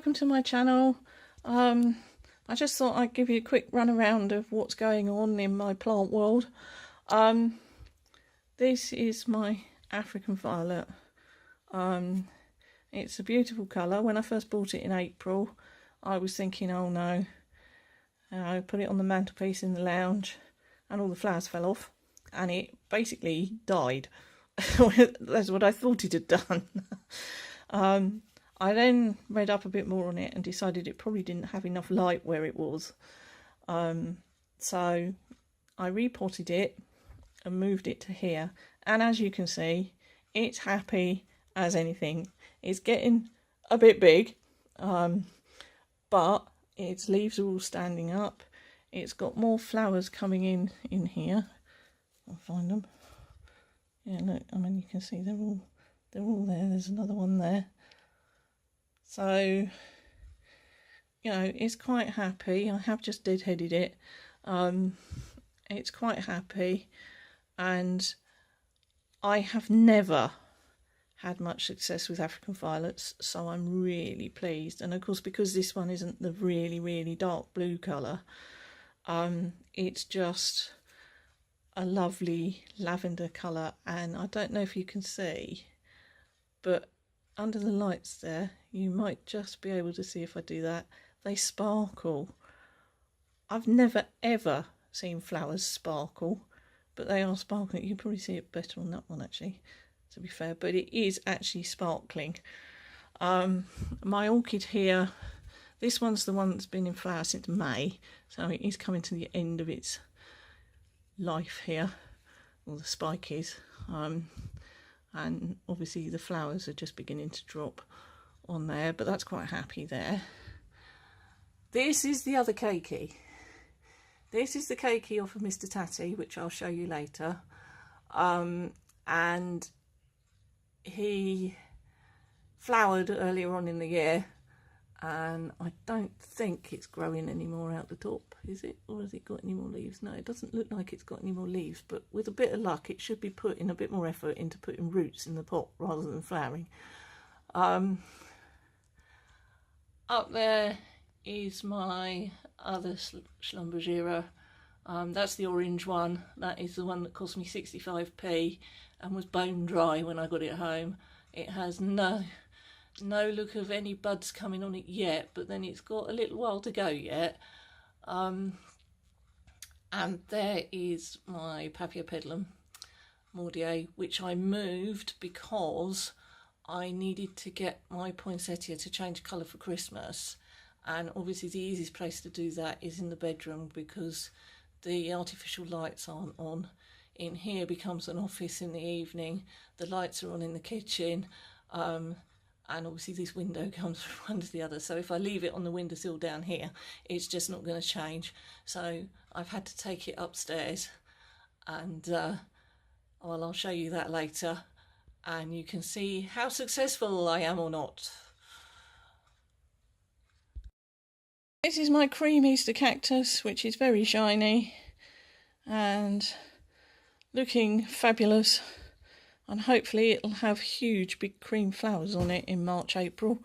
welcome to my channel. I just thought I'd give you a quick run around of what's going on in my plant world. This is my African violet. It's a beautiful colour. When I first bought it in April, I was thinking, oh no. I put it on the mantelpiece in the lounge and all the flowers fell off and it basically died. That's what I thought it had done. I then read up a bit more on it and decided it probably didn't have enough light where it was. So I repotted it and moved it to here. And as you can see, it's happy as anything. It's getting a bit big, but its leaves are all standing up. It's got more flowers coming in here. I'll find them. Yeah, look, I mean, you can see they're all there. There's another one there. So, you know, it's quite happy. I have just deadheaded it. It's quite happy, and I have never had much success with African violets, so I'm really pleased. And of course, because this one isn't the really dark blue colour, it's just a lovely lavender colour. And I don't know if you can see, but under the lights there, you might just be able to see if I do that, they sparkle. I've never ever seen flowers sparkle, but they are sparkling. You can probably see it better on that one actually, to be fair, but it is actually sparkling. My orchid here, this one's the one that's been in flower since May, so it is coming to the end of its life here, or the spike is, and obviously the flowers are just beginning to drop on there, but that's quite happy there. This is the other keiki. This is the keiki off of Mr Tatty, which I'll show you later, and he flowered earlier on in the year, and I don't think it's growing any more out the top, is it? Or has it got any more leaves? No, it doesn't look like it's got any more leaves, but with a bit of luck it should be putting a bit more effort into putting roots in the pot rather than flowering. Up there is my other Schlumbergera. That's the orange one. That is the one that cost me 65p and was bone dry when I got it home. It has no look of any buds coming on it yet, but then it's got a little while to go yet. And there is my Paphiopedilum Mordier, which I moved because I needed to get my poinsettia to change colour for Christmas, and obviously the easiest place to do that is in the bedroom because the artificial lights aren't on. In here becomes an office in the evening, the lights are on in the kitchen, and obviously this window comes from one to the other, so if I leave it on the windowsill down here it's just not going to change. So I've had to take it upstairs, and well, I'll show you that later and you can see how successful I am or not. This is my cream Easter cactus, which is very shiny and looking fabulous, and hopefully it'll have huge big cream flowers on it in March, April.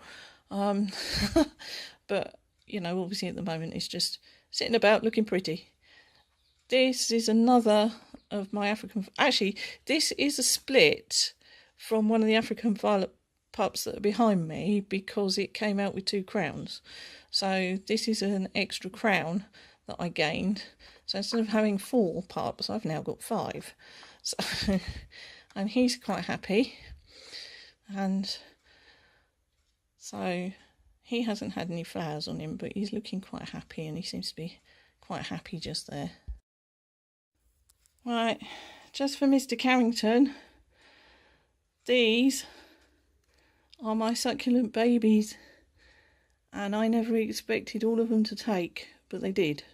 But you know, obviously at the moment it's just sitting about looking pretty. This is another of my African, actually this is a split from one of the African violet pups that are behind me because it came out with 2 crowns. So this is an extra crown that I gained. So instead of having 4 pups, I've now got 5. So and he's quite happy, and so he hasn't had any flowers on him, but he's looking quite happy, and he seems to be quite happy just there. Right, just for Mr Carrington, these are my succulent babies, and I never expected all of them to take, but they did.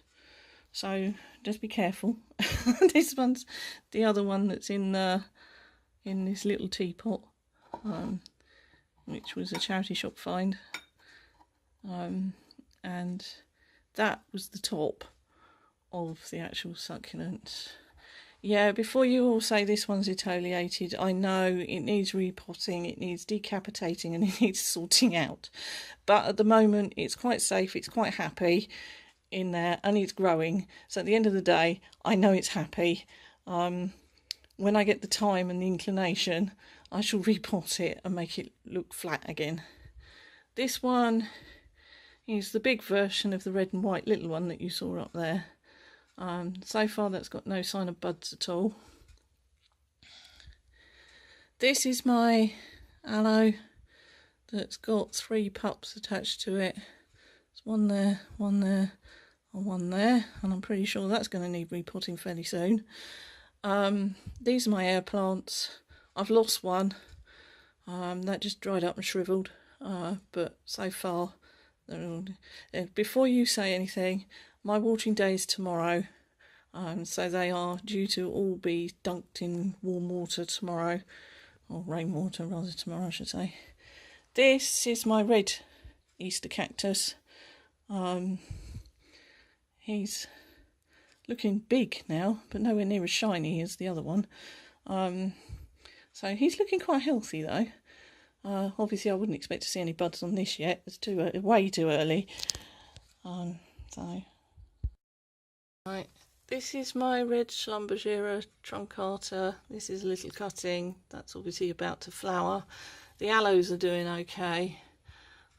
So just be careful. This one's the other one that's in this little teapot, which was a charity shop find, and that was the top of the actual succulent. Yeah, before you all say this one's exfoliated, I know it needs repotting, it needs decapitating, and it needs sorting out. But at the moment, it's quite safe, it's quite happy in there, and it's growing. So at the end of the day, I know it's happy. When I get the time and the inclination, I shall repot it and make it look flat again. This one is the big version of the red and white little one that you saw up there. So far that's got no sign of buds at all. This is my aloe that's got 3 pups attached to it. There's one there, and one there, and I'm pretty sure that's going to need repotting fairly soon. These are my air plants. I've lost one. That just dried up and shriveled. But so far, before you say anything, my watering day is tomorrow. So they are due to all be dunked in warm water tomorrow, or rainwater rather tomorrow I should say. This is my red Easter cactus. He's looking big now, but nowhere near as shiny as the other one. So he's looking quite healthy though. Obviously I wouldn't expect to see any buds on this yet, it's way too early. Right, this is my red Schlumbergera truncata. This is a little cutting, that's obviously about to flower. The aloes are doing okay.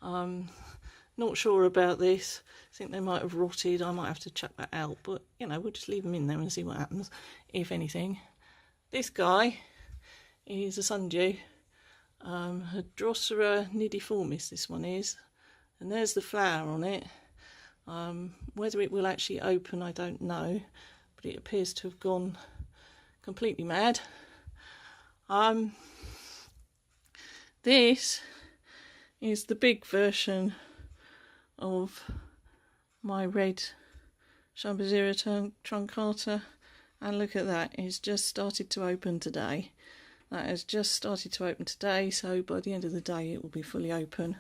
Not sure about this, I think they might have rotted, I might have to chuck that out, but you know, we'll just leave them in there and see what happens, if anything. This guy is a sundew, a Drosera nidiformis this one is, and there's the flower on it. Whether it will actually open I don't know, but it appears to have gone completely mad. This is the big version of my red Schlumbergera truncata, and look at that, it's just started to open today. That has just started to open today, so by the end of the day it will be fully open.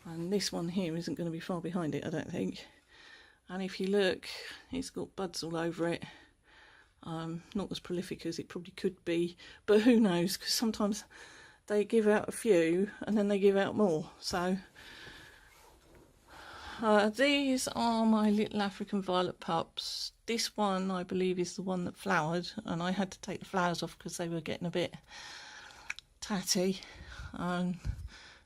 And this one here isn't going to be far behind it, I don't think. And if you look, it's got buds all over it. Not as prolific as it probably could be, but who knows, because sometimes they give out a few and then they give out more. So these are my little African violet pups. This one I believe is the one that flowered, and I had to take the flowers off because they were getting a bit tatty.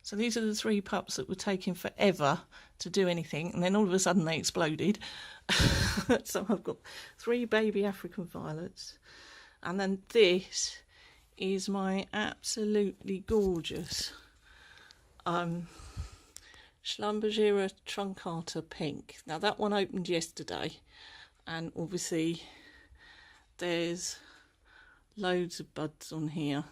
So these are the 3 pups that were taking forever to do anything, and then all of a sudden they exploded. So I've got 3 baby African violets, and then this is my absolutely gorgeous Schlumbergera truncata pink. Now that one opened yesterday, and obviously there's loads of buds on here,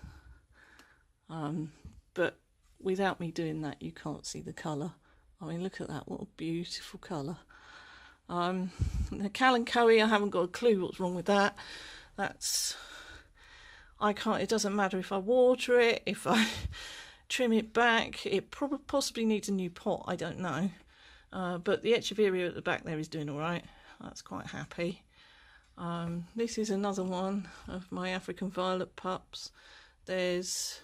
but without me doing that you can't see the colour. I mean, look at that, what a beautiful colour. The Kalanchoe, I haven't got a clue what's wrong with that. It doesn't matter if I water it, if I trim it back, it possibly needs a new pot, I don't know. But the Echeveria at the back there is doing alright, that's quite happy. This is another one of my African violet pups. There's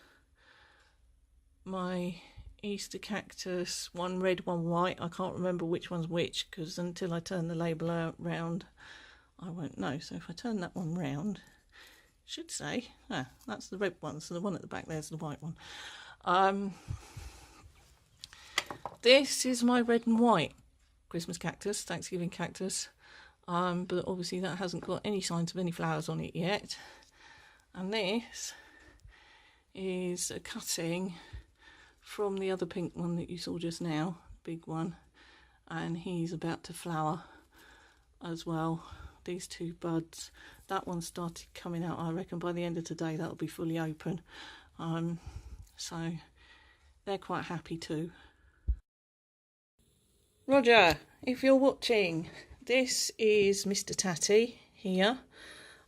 my Easter cactus, one red, one white. I can't remember which one's which, because until I turn the label round I won't know. So if I turn that one round, it should say, that's the red one, so the one at the back there's the white one. This is my red and white Christmas cactus, Thanksgiving cactus, but obviously that hasn't got any signs of any flowers on it yet. And this is a cutting from the other pink one that you saw just now, big one, and he's about to flower as well. These 2 buds, that one started coming out, I reckon by the end of today that'll be fully open. So they're quite happy too. Roger, if you're watching, this is Mr Tatty here.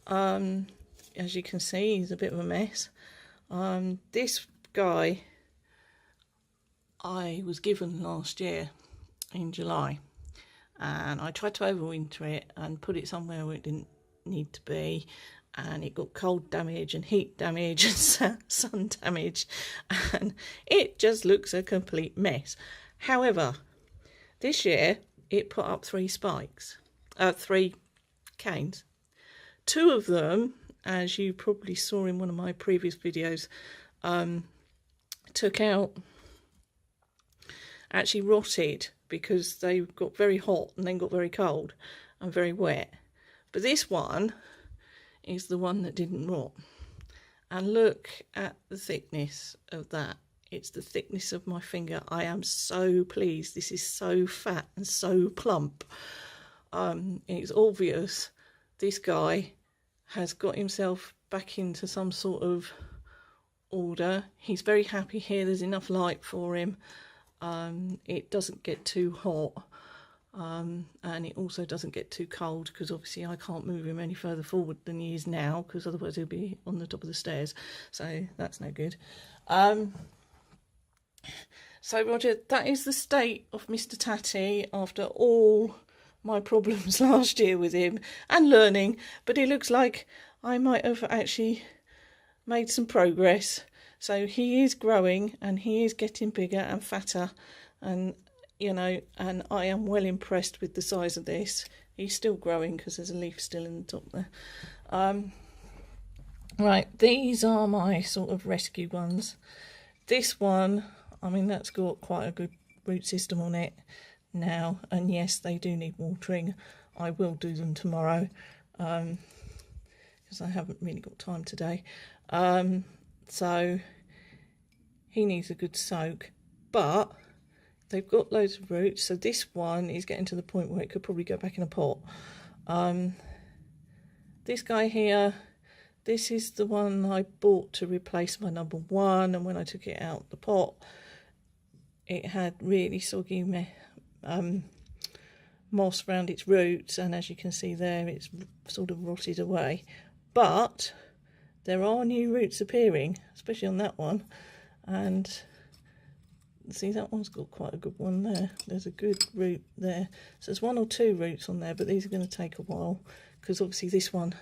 As you can see, he's a bit of a mess. This guy I was given last year in July, and I tried to overwinter it and put it somewhere where it didn't need to be, and it got cold damage and heat damage and sun damage, and it just looks a complete mess. However, this year it put up 3 canes. 2 of them, as you probably saw in one of my previous videos, took out, actually rotted because they got very hot and then got very cold and very wet. But this one is the one that didn't rot. And look at the thickness of that. It's the thickness of my finger. I am so pleased. This is so fat and so plump. It's obvious this guy has got himself back into some sort of order. He's very happy here. There's enough light for him. It doesn't get too hot, and it also doesn't get too cold, because obviously I can't move him any further forward than he is now, because otherwise he'll be on the top of the stairs, so that's no good. So Roger, that is the state of Mr Tatty after all my problems last year with him and learning, but it looks like I might have actually made some progress. So he is growing and he is getting bigger and fatter, and you know, and I am well impressed with the size of this. He's still growing because there's a leaf still in the top there. Right, these are my sort of rescue ones. This one, I mean, that's got quite a good root system on it now, and yes, they do need watering. I will do them tomorrow because I haven't really got time today. So he needs a good soak, but they've got loads of roots, so this one is getting to the point where it could probably go back in a pot. This guy here, this is the one I bought to replace my number 1, and when I took it out the pot, it had really soggy moss around its roots, and as you can see there, it's sort of rotted away. But there are new roots appearing, especially on that one, and see, that one's got quite a good one there. There's a good root there. So there's 1 or 2 roots on there, but these are going to take a while, because obviously this one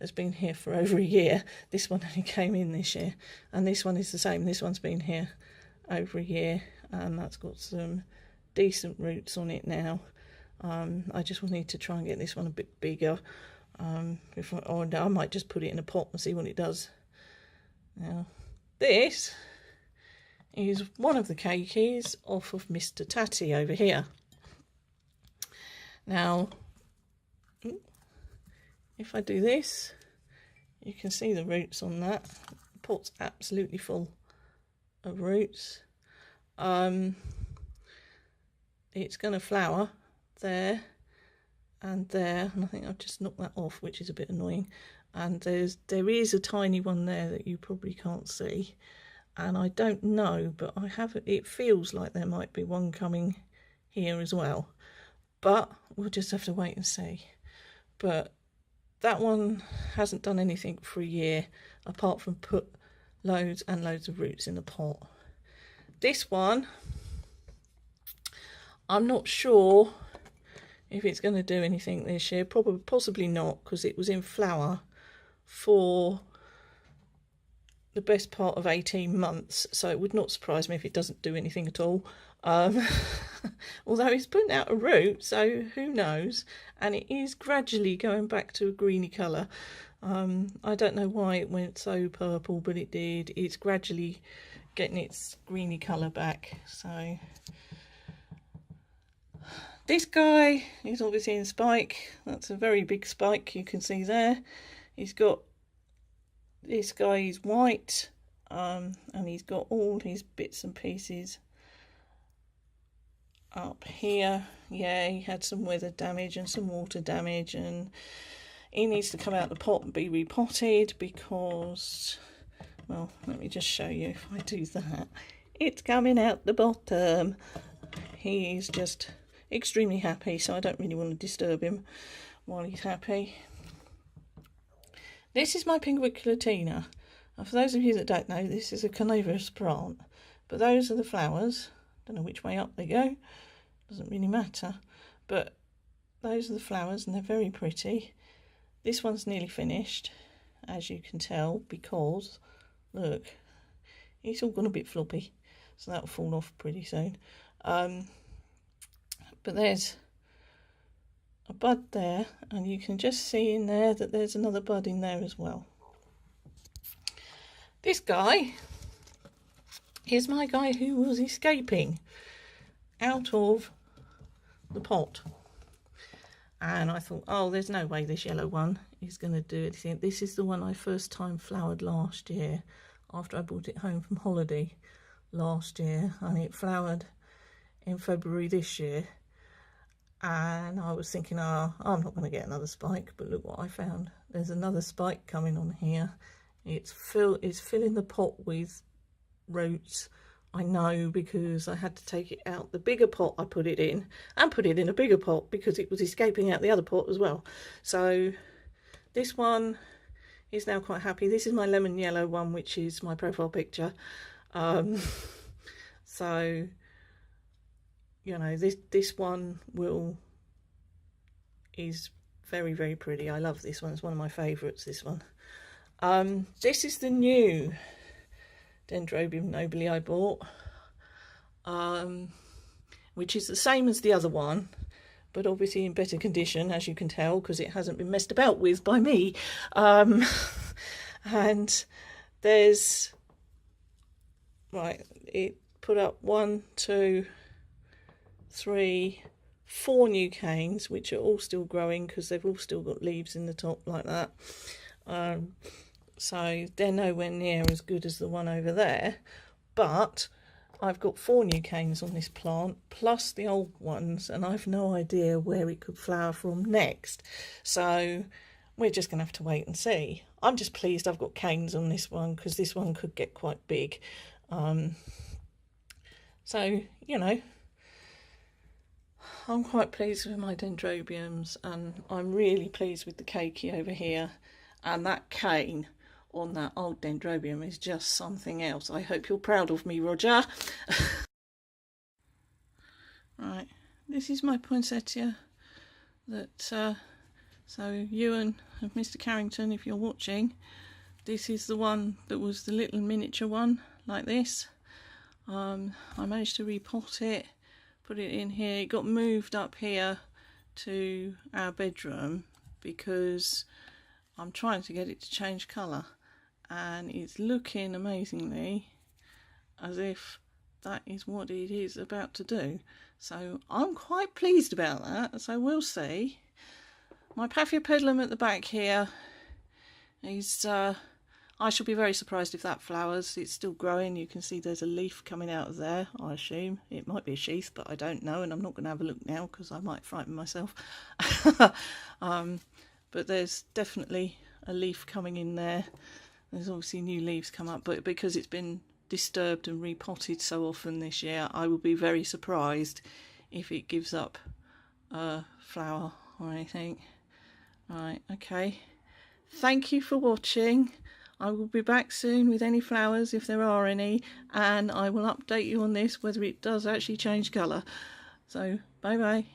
has been here for over a year. This one only came in this year, and this one is the same. This one's been here over a year, and that's got some decent roots on it now. I just will need to try and get this one a bit bigger. Or I might just put it in a pot and see what it does. Now, this is one of the keikis off of Mr Tatty over here. Now, if I do this, you can see the roots on that. The pot's absolutely full of roots. It's going to flower there and there, and I think I've just knocked that off, which is a bit annoying. And there is a tiny one there that you probably can't see, and I don't know, but it feels like there might be one coming here as well, but we'll just have to wait and see. But that one hasn't done anything for a year apart from put loads and loads of roots in the pot. This one, I'm not sure if it's going to do anything this year. Possibly not, because it was in flower for the best part of 18 months, so it would not surprise me if it doesn't do anything at all. Although it's putting out a root, so who knows. And it is gradually going back to a greeny colour. I don't know why it went so purple, but it did. It's gradually getting its greeny colour back. So this guy is obviously in spike. That's a very big spike, you can see there. He's got, this guy is white, and he's got all his bits and pieces up here. Yeah, he had some weather damage and some water damage, and he needs to come out the pot and be repotted because, well, let me just show you. If I do that, it's coming out the bottom. He's just extremely happy, so I don't really want to disturb him while he's happy. This is my Pinguiculatina. And for those of you that don't know, this is a carnivorous plant, but those are the flowers. Don't know which way up they go, doesn't really matter, but those are the flowers and they're very pretty. This one's nearly finished. as you can tell, because look, it's all gone a bit floppy, so that'll fall off pretty soon. But there's a bud there, and you can just see in there that there's another bud in there as well. This guy is my guy who was escaping out of the pot, and I thought, oh, there's no way this yellow one is going to do anything. This is the one I first time flowered last year after I brought it home from holiday last year, and it flowered in February this year. And I was thinking, oh, I'm not going to get another spike, but look what I found. There's another spike coming on here. It's filling the pot with roots. I know, because I had to take it out the bigger pot I put it in, and put it in a bigger pot because it was escaping out the other pot as well. So this one is now quite happy. This is my lemon yellow one, which is my profile picture. So you know, this one is very, very pretty. I love this one. It's one of my favourites, this one. This is the new Dendrobium nobile I bought, which is the same as the other one, but obviously in better condition, as you can tell, because it hasn't been messed about with by me. And there's, right, it put up 1, 2, 3, 4 new canes, which are all still growing because they've all still got leaves in the top like that. So they're nowhere near as good as the one over there, but I've got 4 new canes on this plant plus the old ones, and I've no idea where it could flower from next, so we're just gonna have to wait and see. I'm just pleased I've got canes on this one because this one could get quite big. So you know, I'm quite pleased with my dendrobiums, and I'm really pleased with the keiki over here, and that cane on that old dendrobium is just something else. I hope you're proud of me, Roger. Right, this is my poinsettia that so Ewan and Mr Carrington, if you're watching, this is the one that was the little miniature one like this. I managed to repot it, put it in here. It got moved up here to our bedroom because I'm trying to get it to change colour, and it's looking amazingly as if that is what it is about to do. So I'm quite pleased about that, so we'll see. My Paphiopedilum at the back here is I shall be very surprised if that flowers. It's still growing. You can see there's a leaf coming out of there, I assume. It might be a sheath, but I don't know, and I'm not going to have a look now because I might frighten myself. But there's definitely a leaf coming in there. There's obviously new leaves come up, but because it's been disturbed and repotted so often this year, I will be very surprised if it gives up a flower or anything. Right, okay. Thank you for watching. I will be back soon with any flowers if there are any, and I will update you on this whether it does actually change colour. So bye bye.